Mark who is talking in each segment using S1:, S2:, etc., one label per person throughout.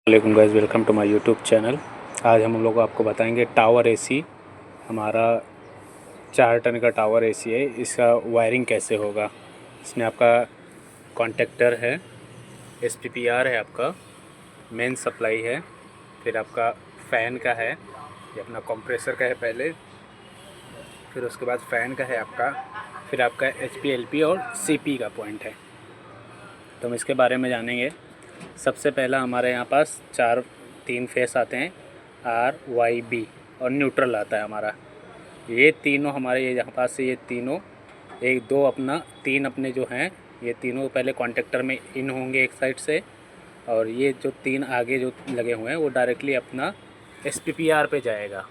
S1: वालेकुम guys, welcome to my YouTube channel. आज हम लोग आपको बताएंगे टावर एसी। हमारा 4 टन का टावर एसी है, इसका वायरिंग कैसे होगा। इसमें आपका कॉन्टेक्टर है, एसपीपीआर है, आपका मेन सप्लाई है, फिर आपका फ़ैन का है, ये अपना कंप्रेसर का है पहले, फिर उसके बाद फ़ैन का है आपका, फिर आपका एचपीएलपी और सीपी का पॉइंट है। तो हम इसके बारे में जानेंगे। सबसे पहला हमारे यहाँ पास 3 फेस आते हैं, आर वाई बी, और न्यूट्रल आता है हमारा। ये तीनों हमारे यहाँ पास से, ये तीनों एक दो अपना 3 अपने जो हैं, ये तीनों पहले कॉन्टेक्टर में इन होंगे एक साइड से, और ये जो 3 आगे जो लगे हुए हैं वो डायरेक्टली अपना एसपीपीआर पे जाएगा।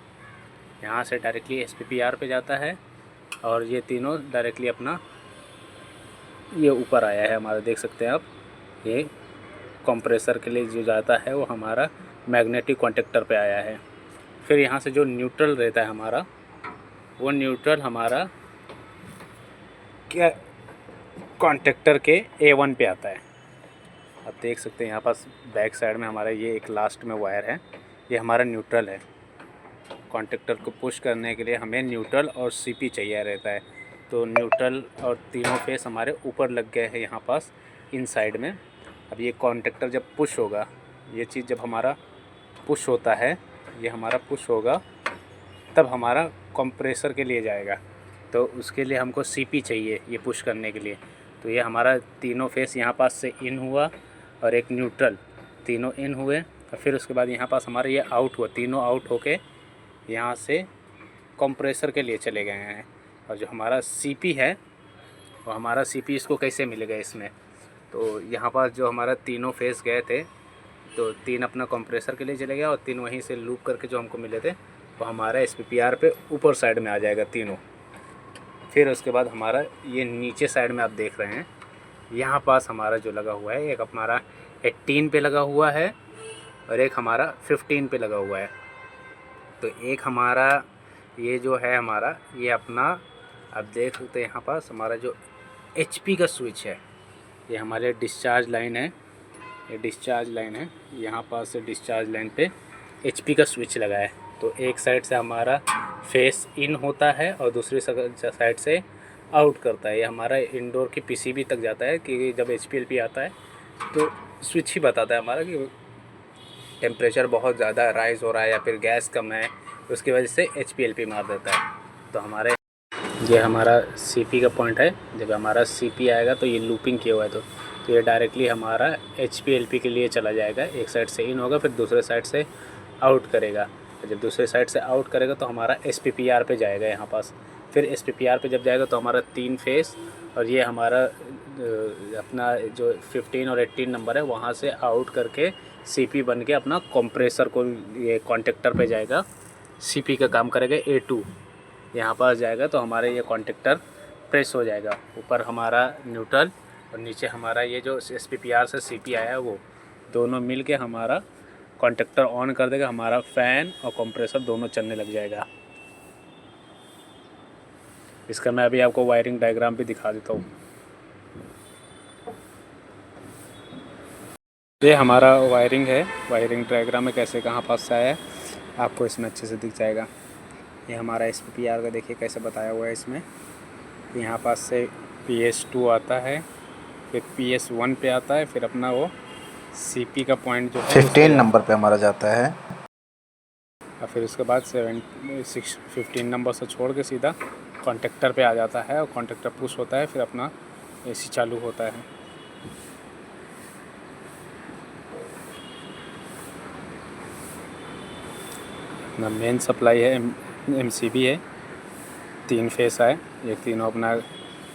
S1: यहाँ से डायरेक्टली एसपीपीआर पे जाता है, और ये तीनों डायरेक्टली अपना ये ऊपर आया है हमारा, देख सकते हैं आप। ये कंप्रेसर के लिए जो जाता है वो हमारा मैग्नेटिक कॉन्टेक्टर पे आया है। फिर यहाँ से जो न्यूट्रल रहता है हमारा, वो न्यूट्रल हमारा क्या कॉन्टेक्टर के A1 पे आता है। आप देख सकते हैं यहाँ पास बैक साइड में हमारा ये एक लास्ट में वायर है, ये हमारा न्यूट्रल है। कॉन्टेक्टर को पुश करने के लिए हमें न्यूट्रल और सीपी चाहिए रहता है। तो न्यूट्रल और तीनों फेस हमारे ऊपर लग गए हैं यहाँ पास इन साइड में। अब ये कॉन्टेक्टर जब पुश होगा, ये चीज़ जब हमारा पुश होता है, ये हमारा पुश होगा, तब हमारा कंप्रेसर के लिए जाएगा। तो उसके लिए हमको सीपी चाहिए ये पुश करने के लिए। तो ये हमारा तीनों फेस यहाँ पास से इन हुआ, और एक न्यूट्रल, तीनों इन हुए, और फिर उसके बाद यहाँ पास हमारा ये आउट हुआ, तीनों आउट होके यहाँ से कंप्रेसर के लिए चले गए हैं। और जो हमारा सीपी है, वो हमारा सीपी इसको कैसे मिलेगा इसमें, तो यहाँ पास जो हमारा तीनों फेस गए थे, तो 3 अपना कंप्रेसर के लिए चले गया, और 3 वहीं से लूप करके जो हमको मिले थे वो हमारा एसपीपीआर पे ऊपर साइड में आ जाएगा तीनों। फिर उसके बाद हमारा ये नीचे साइड में आप देख रहे हैं, यहाँ पास हमारा जो लगा हुआ है, एक हमारा 18 पे लगा हुआ है, और एक हमारा 15 पे लगा हुआ है। तो एक हमारा ये जो है हमारा, ये अपना आप देख सकते हैं यहाँ पास हमारा जो एचपी का स्विच है, ये हमारे डिस्चार्ज लाइन है, ये डिस्चार्ज लाइन है, यहाँ पास से डिस्चार्ज लाइन पे एचपी का स्विच लगा है। तो एक साइड से हमारा फेस इन होता है और दूसरी साइड से आउट करता है। ये हमारा इंडोर की पीसीबी तक जाता है कि जब एचपीएलपी आता है तो स्विच ही बताता है हमारा कि टेम्परेचर बहुत ज़्यादा राइज़ हो रहा है या फिर गैस कम है, उसकी वजह से एचपीएलपी मार देता है। तो हमारे ये हमारा सीपी का पॉइंट है। जब हमारा सीपी आएगा तो ये लूपिंग किया हुआ है, तो ये डायरेक्टली हमारा एचपीएलपी के लिए चला जाएगा। एक साइड से इन होगा, फिर दूसरे साइड से आउट करेगा। जब दूसरे साइड से आउट करेगा तो हमारा एसपीपीआर पे जाएगा यहाँ पास। फिर एसपीपीआर पे जब जाएगा तो हमारा 3 फेस, और ये हमारा अपना जो 15 और 18 नंबर है वहाँ से आउट करके सीपी बन के अपना कंप्रेसर को ये कॉन्टेक्टर पे जाएगा। सीपी का काम करेगा A2, यहाँ पास जाएगा तो हमारे ये कॉन्टेक्टर प्रेस हो जाएगा। ऊपर हमारा न्यूट्रल और नीचे हमारा ये जो एसपीपीआर से सीपी आया है, वो दोनों मिल के हमारा कॉन्टेक्टर ऑन कर देगा। हमारा फ़ैन और कंप्रेसर दोनों चलने लग जाएगा। इसका मैं अभी आपको वायरिंग डायग्राम भी दिखा देता हूँ। ये हमारा वायरिंग है, वायरिंग डायग्राम में कैसे कहाँ पास से आया है आपको इसमें अच्छे से दिख जाएगा। ये हमारा एसपीपीआर का देखिए कैसे बताया हुआ है इसमें। यहाँ पास से PS2 आता है, फिर PS1 पे आता है, फिर अपना वो सीपी का पॉइंट जो है
S2: 15 नंबर पे हमारा जाता है,
S1: और फिर उसके बाद 15 नंबर से छोड़ के सीधा कॉन्टेक्टर पे आ जाता है, और कॉन्टेक्टर पुश होता है, फिर अपना एसी चालू होता है। अपना मेन सप्लाई है, MCB है, 3 फेस है। ये तीनों अपना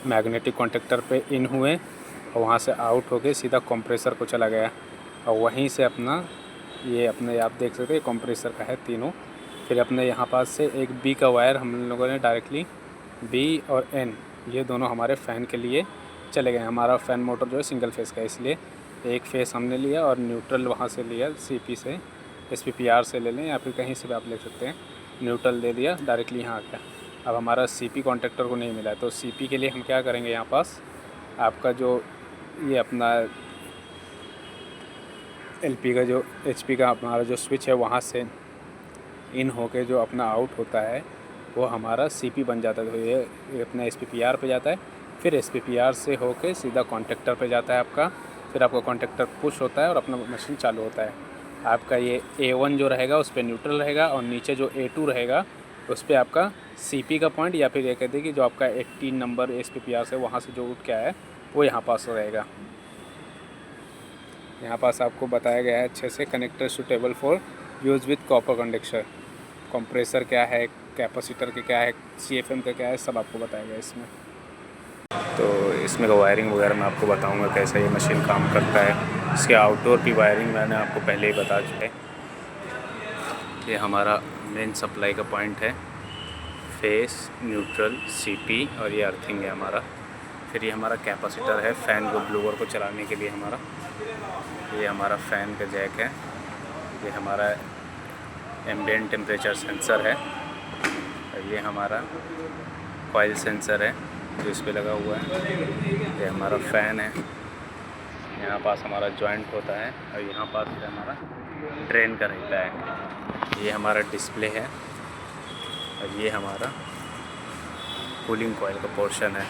S1: मैग्नेटिक कॉन्टेक्टर पे इन हुए, और वहाँ से आउट होके सीधा कंप्रेसर को चला गया, और वहीं से अपना ये अपने आप देख सकते हैं कंप्रेसर का है तीनों। फिर अपने यहाँ पास से एक B का वायर हम लोगों ने डायरेक्टली B और N, ये दोनों हमारे फ़ैन के लिए चले गए। हमारा फ़ैन मोटर जो है सिंगल फेस का है, इसलिए एक फेस हमने लिया, और न्यूट्रल वहाँ से लिया CP से, SPPR से ले लें या फिर कहीं से भी आप ले सकते हैं। न्यूट्रल दे दिया, डायरेक्टली यहाँ आ गया। अब हमारा CP कॉन्टेक्टर को नहीं मिला है, तो CP के लिए हम क्या करेंगे, यहाँ पास आपका जो ये अपना एलपी का जो एचपी का हमारा जो स्विच है वहाँ से इन होके जो अपना आउट होता है वो हमारा सीपी बन जाता है। तो ये अपना एसपीपीआर पे जाता है, फिर एसपीपीआर से होके सीधा कॉन्टेक्टर पे जाता है आपका, फिर आपका कॉन्टेक्टर पुश होता है और अपना मशीन चालू होता है। आपका ये A1 जो रहेगा उस पर न्यूट्रल रहेगा और नीचे जो A2 रहेगा उस पर आपका सीपी का पॉइंट, या फिर ये कहते हैं कि जो आपका 18 नंबर एसपीपीआर से वहाँ से जो उठ के आया है वो यहाँ पास रहेगा। यहाँ पास आपको बताया गया है अच्छे से connector suitable for use with copper conductor, compressor क्या है, कैपेसिटर के क्या है, CFM का क्या है, सब आपको बताया गया है इसमें। तो इसमें का वायरिंग वगैरह मैं आपको बताऊंगा कैसा ये मशीन काम करता है। इसके आउटडोर की वायरिंग मैंने आपको पहले ही बता चुका है। ये हमारा मेन सप्लाई का पॉइंट है, फेस, न्यूट्रल, सीपी और ये अर्थिंग है हमारा। फिर ये हमारा कैपेसिटर है फ़ैन को ब्लोअर को चलाने के लिए हमारा। ये हमारा फ़ैन का जैक है। ये हमारा एम्बिएंट टेम्परेचर सेंसर है और ये हमारा कॉइल सेंसर है जो इस पे लगा हुआ है। ये हमारा फ़ैन है। यहाँ पास हमारा जॉइंट होता है और यहाँ पास से हमारा ड्रेन का रहता है। ये हमारा डिस्प्ले है और ये हमारा कूलिंग कॉइल का पोर्शन है।